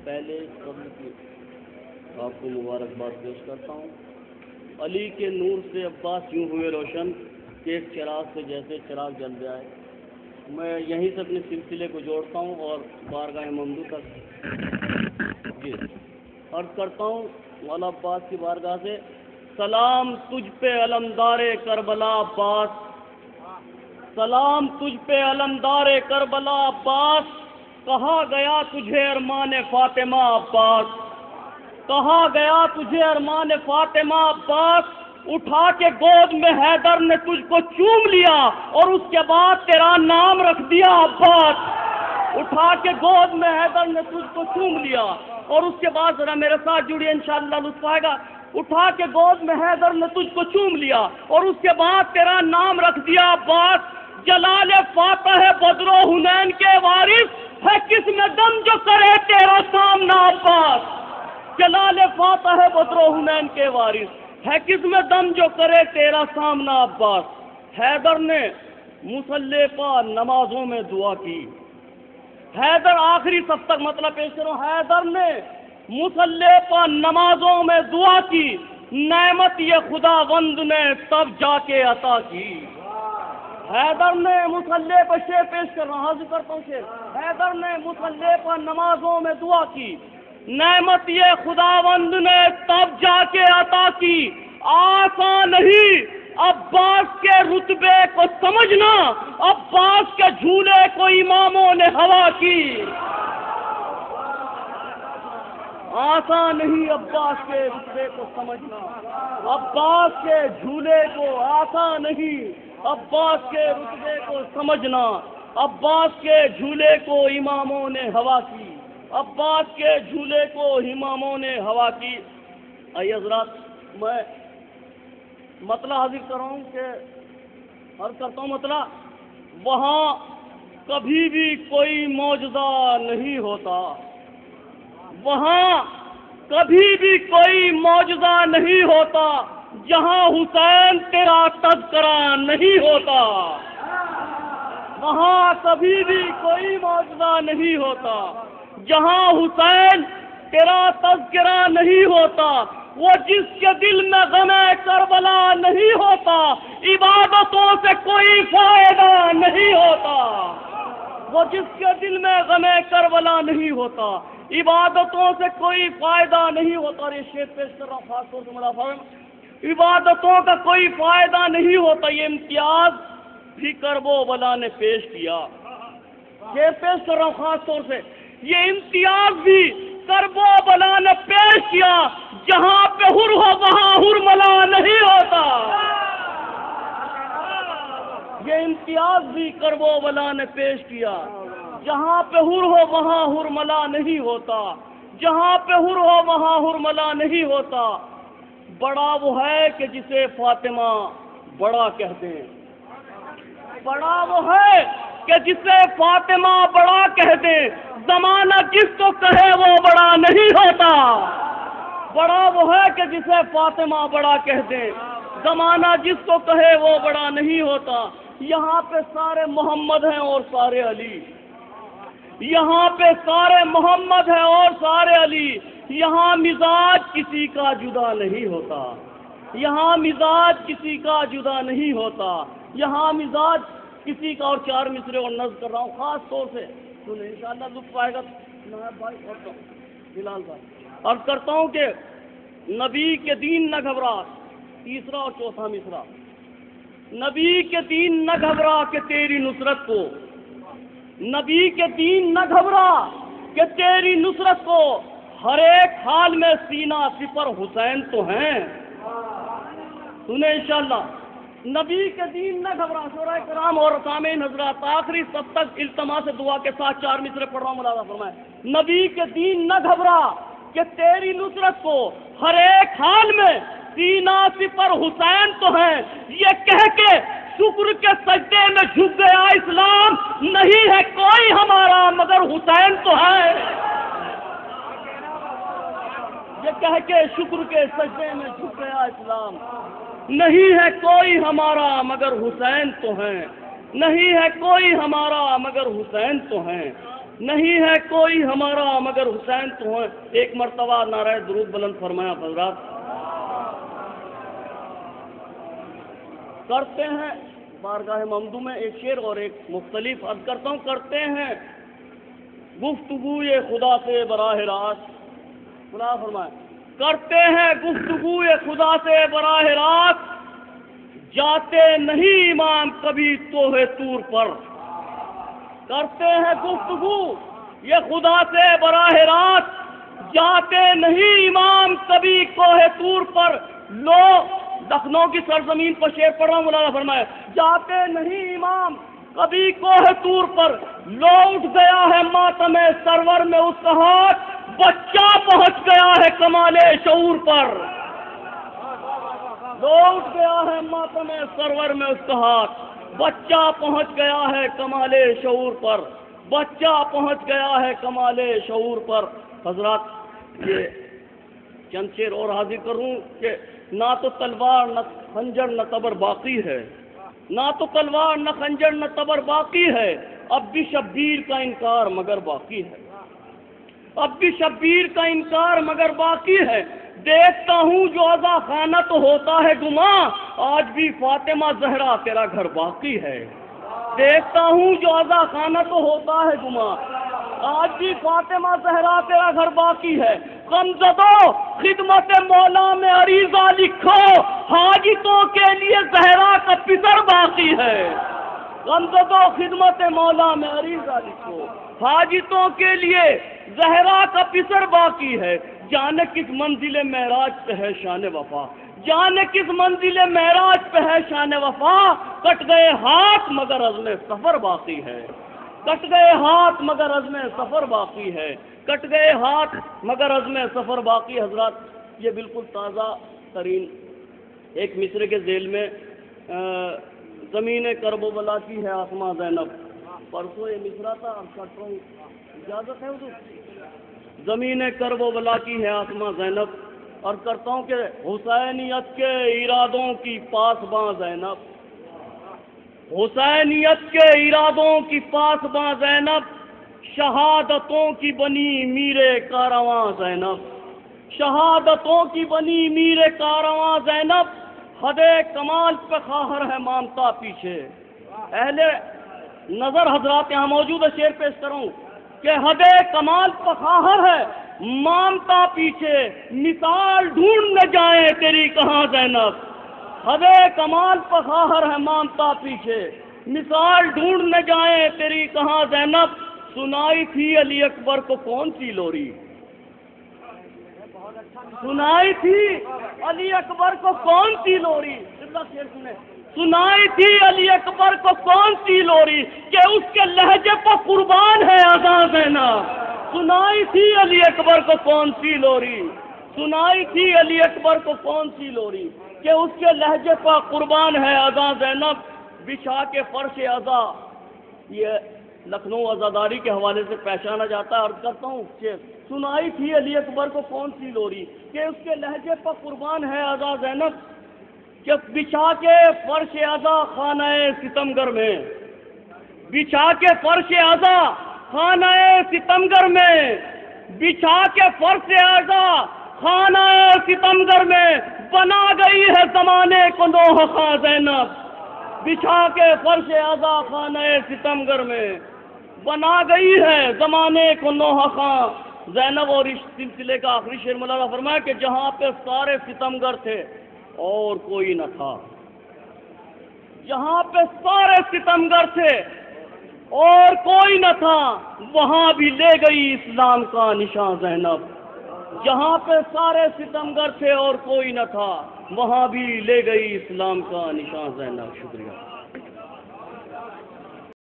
پہلے قبل کی آپ کو مبارکباد پیش کرتا ہوں۔ علی کے نور سے عباس یوں ہوئے روشن کہ ایک چراغ سے جیسے چراغ جل جائے۔ میں یہیں سے اپنے سلسلے کو جوڑتا ہوں اور بارگاہ ممدوح تک عرض کرتا ہوں مولا عباس کی بارگاہ سے، سلام تجھ پہ علمدار کربلا عباس، سلام تجھ پہ علمدار کربلا عباس، کہا گیا تجھے ارمان فاطمہ عباس، کہا گیا تجھے ارمان فاطمہ عباس، اٹھا کے گود میں حیدر نے تجھ کو چوم لیا اور اس کے بعد تیرا نام رکھ دیا عباس۔ اٹھا کے گود میں حیدر نے تجھ کو چوم لیا اور اس کے بعد ذرا میرے ساتھ جڑیے انشاءاللہ لطف آئے گا۔ اٹھا کے گود میں حیدر نے تجھ کو چوم لیا اور اس کے بعد تیرا نام رکھ دیا عباس۔ جلال فاتح بدر و حنین کے وارث ہے کس میں دم جو کرے تیرا سامنا عباس۔ جلال فاتح بدر و حنین کے وارث ہے کس میں دم جو کرے تیرا سامنا عباس۔ حیدر نے مصلی پا نمازوں میں دعا کی، حیدر آخری صف تک مطلب پیش کرو، حیدر نے مصلی پا نمازوں میں دعا کی، نعمت یہ خدا وند نے تب جا کے عطا کی۔ حیدر نے مصلی پہ شعر پیش کر رہا ہوں، حاضر کرتا ہوں شعر۔ حیدر نے مصلی پا نمازوں میں دعا کی، نعمت یہ خداوند نے تب جا کے عطا کی۔ آسان نہیں عباس کے رتبے کو سمجھنا، عباس کے جھولے کو اماموں نے ہوا کی۔ آسان نہیں عباس کے رتبے کو سمجھنا، عباس کے جھولے کو آسان نہیں عباس کے رتبے کو سمجھنا، عباس کے جھولے کو اماموں نے ہوا کی، عباس کے جھولے کو اماموں نے ہوا کی۔ آئیے حضرات میں مطلب حاضر کر رہا ہوں کہ عرض کرتا ہوں مطلب وہاں کبھی بھی کوئی معجزہ نہیں ہوتا، وہاں کبھی بھی کوئی معجزہ نہیں ہوتا جہاں حسین تیرا تذکرہ نہیں ہوتا، وہاں کبھی بھی کوئی معجزہ نہیں ہوتا جہاں حسین تیرا تذکرہ نہیں ہوتا۔ وہ جس کے دل میں غم کربلا نہیں ہوتا، عبادتوں سے کوئی فائدہ نہیں ہوتا۔ وہ جس کے دل میں غم کربلا نہیں ہوتا، عبادتوں سے کوئی فائدہ نہیں ہوتا۔ اور یہ شعر پیش کر رہا ہوں خاص طور سے بڑا فرق، عبادتوں کا کوئی فائدہ نہیں ہوتا۔ یہ امتیاز بھی کرب و بلا نے پیش کیا، شعر پیش کر رہا ہوں خاص طور سے، یہ امتیاز بھی کرب و بلا نے پیش کیا، جہاں پہ ہر ہو وہاں ہرملا نہیں ہوتا۔ یہ امتیاز بھی کرب و بلا نے پیش کیا، جہاں پہ ہر ہو وہاں ہرملا نہیں ہوتا، جہاں پہ ہر ہو وہاں ہرملا نہیں ہوتا۔ بڑا وہ ہے کہ جسے فاطمہ بڑا کہہ دیں، بڑا وہ ہے کہ جسے فاطمہ بڑا کہہ دیں، زمانہ جس کو کہے وہ بڑا نہیں ہوتا۔ بڑا وہ ہے کہ جسے فاطمہ بڑا کہہ دیں، زمانہ جس کو کہے وہ بڑا نہیں ہوتا۔ یہاں پہ سارے محمد ہیں اور سارے علی، یہاں پہ سارے محمد ہیں اور سارے علی، یہاں مزاج کسی کا جدا نہیں ہوتا، یہاں مزاج کسی کا جدا نہیں ہوتا، یہاں مزاج کسی کا۔ اور چار مصرے اور نظم کر رہا ہوں خاص طور سے، سنیں انشاءاللہ لطف آئے گا۔ نائب بھائی اور بلال بھائی عرض کرتا ہوں کہ نبی کے دین نہ گھبرا، تیسرا اور چوتھا مصرا، نبی کے دین نہ گھبرا کہ تیری نصرت کو، نبی کے دین نہ گھبرا کہ تیری نصرت کو، ہر ایک حال میں سینہ سپر حسین تو ہیں۔ سنیں انشاءاللہ، نبی کے دین نہ گھبرا۔ شورائے کرام اور سامعین حضرات آخری سب تک التماس سے دعا کے ساتھ چار مصرے پڑھ رہا ہوں، ملاحظہ فرمائیں۔ نبی کے دین نہ گھبرا کہ تیری نصرت کو، ہر ایک حال میں سینہ سپر حسین تو ہیں، یہ کہہ کے شکر کے سجدے میں جھک گیا اسلام، نہیں ہے کوئی ہمارا مگر حسین تو ہے۔ یہ کہہ کے شکر کے سجدے میں جھک گیا اسلام، نہیں ہے کوئی ہمارا مگر حسین تو ہیں، نہیں ہے کوئی ہمارا مگر حسین تو ہیں۔ نہیں ہے کوئی ہمارا مگر حسین تو ہیں. ایک مرتبہ نعرہ درود بلند فرمایا حضرات. کرتے ہیں بارگاہ ممدو میں ایک شعر اور ایک مختلف عرض کرتا ہوں. کرتے ہیں گفتگوئے خدا سے براہ راست. خدا فرمائے کرتے ہیں گفتگوئے خدا سے براہ راست, جاتے نہیں امام کبھی توہ طور پر. کرتے ہیں گفتگو یہ خدا سے براہ راست, جاتے نہیں امام کبھی کوہ طور پر. لو لکھنؤ کی سرزمین پر شعر پڑھ رہا ہوں, مولانا فرمائے جاتے نہیں امام کبھی کوہ طور پر. لو اٹھ گیا ہے ماتم سرور میں اس کا ہاتھ, بچہ پہنچ گیا ہے کمال شعور پر. لو اٹھ گیا ہے ماتم سرور میں اس کا ہاتھ, بچہ پہنچ گیا ہے کمال شعور پر. بچہ پہنچ گیا ہے کمال شعور پر. حضرات یہ چند شعر اور حاضر کروں کہ نہ تو تلوار نہ خنجر نہ تبر باقی ہے, نہ تو تلوار نہ خنجر نہ تبر باقی ہے. اب بھی شبیر کا انکار مگر باقی ہے, اب بھی شبیر کا انکار مگر باقی ہے. دیکھتا ہوں جو عزا خانہ تو ہوتا ہے گماں, آج بھی فاطمہ زہرا تیرا گھر باقی ہے. دیکھتا ہوں جو عزا خانہ تو ہوتا ہے گماں, آج بھی فاطمہ زہرا تیرا گھر باقی ہے. غمزدو خدمت مولا میں عریضہ لکھو, حاجتوں کے لیے زہرا کا پسر باقی ہے. غمزدو خدمت مولا میں عریضہ لکھو, حاجتوں کے لیے زہرا کا پسر باقی ہے. جانے کس منزل معراج پہ ہے شان وفا, جانے کس منزل معراج پہ ہے شان وفا. کٹ گئے ہاتھ مگر عزم سفر باقی ہے, کٹ گئے ہاتھ مگر عزم سفر باقی ہے, کٹ گئے ہاتھ مگر عزم سفر باقی. حضرات یہ بالکل تازہ ترین ایک مصرے کے ذیل میں زمین کرب و بلا کی ہے آسماں زینب. پرسوں یہ مصرا تھا, اب کٹ رہا ہوں, اجازت ہے حضور. زمین کرب و بلا کی ہے آسماں زینب, اور کرتا ہوں کہ حسینیت کے ارادوں کی پاسباں زینب, حسینیت کے ارادوں کی پاسباں زینب, شہادتوں کی بنی میر کارواں زینب, شہادتوں کی بنی میر کارواں زینب. حد کمال پہ خواہر ہے مامتا پیچھے. اہل نظر حضرات یہاں موجود ہے, شعر پیش کروں کہ حد کمال پہ خواہر ہے مامتا پیچھے, مثال ڈھونڈ نہ جائیں تیری کہاں زینب. حد کمال پہ خواہر ہے مامتا پیچھے, مثال ڈھونڈ نہ جائیں تیری کہاں زینب. سنائی تھی علی اکبر کو کون سی لوری, سنائی تھی علی اکبر کو کون سی لوری. سنائی تھی علی اکبر کو کون سی لوری کہ اس کے لہجے پر قربان ہے اذاں زینب. سنائی تھی علی اکبر کو کون سی لوری, سنائی تھی علی اکبر کو کون سی لوری کہ اس کے لہجے پر قربان ہے اذاں زینب. بچھا کے فرش اذا, یہ لکھنؤ عزاداری کے حوالے سے پہچانا جاتا ہے. عرض کرتا ہوں کہ سنائی تھی علی اکبر کو کون سی لوری کہ اس کے لہجے پر قربان ہے اذاں زینب. کہ بچھا کے فرش اذا خانہ ستمگر میں, بچھا کے فرش اذا خانہ ستمگر میں, بچھا کے فرش اذا خانہ ستمگر میں, بنا گئی ہے زمانے کو نوح خاں زینب. بچھا کے فرش اذا خانہ ستمگر میں, بنا گئی ہے زمانے کو نوح خاں زینب. اور اس سلسلے کا آخری شعر مولانا فرمایا کہ جہاں پہ سارے ستمگر تھے اور کوئی نہ تھا, جہاں پہ سارے ستمگر تھے اور کوئی نہ تھا, وہاں بھی لے گئی اسلام کا نشان زینب. جہاں پہ سارے ستمگر تھے اور کوئی نہ تھا, وہاں بھی لے گئی اسلام کا نشان زینب. شکریہ.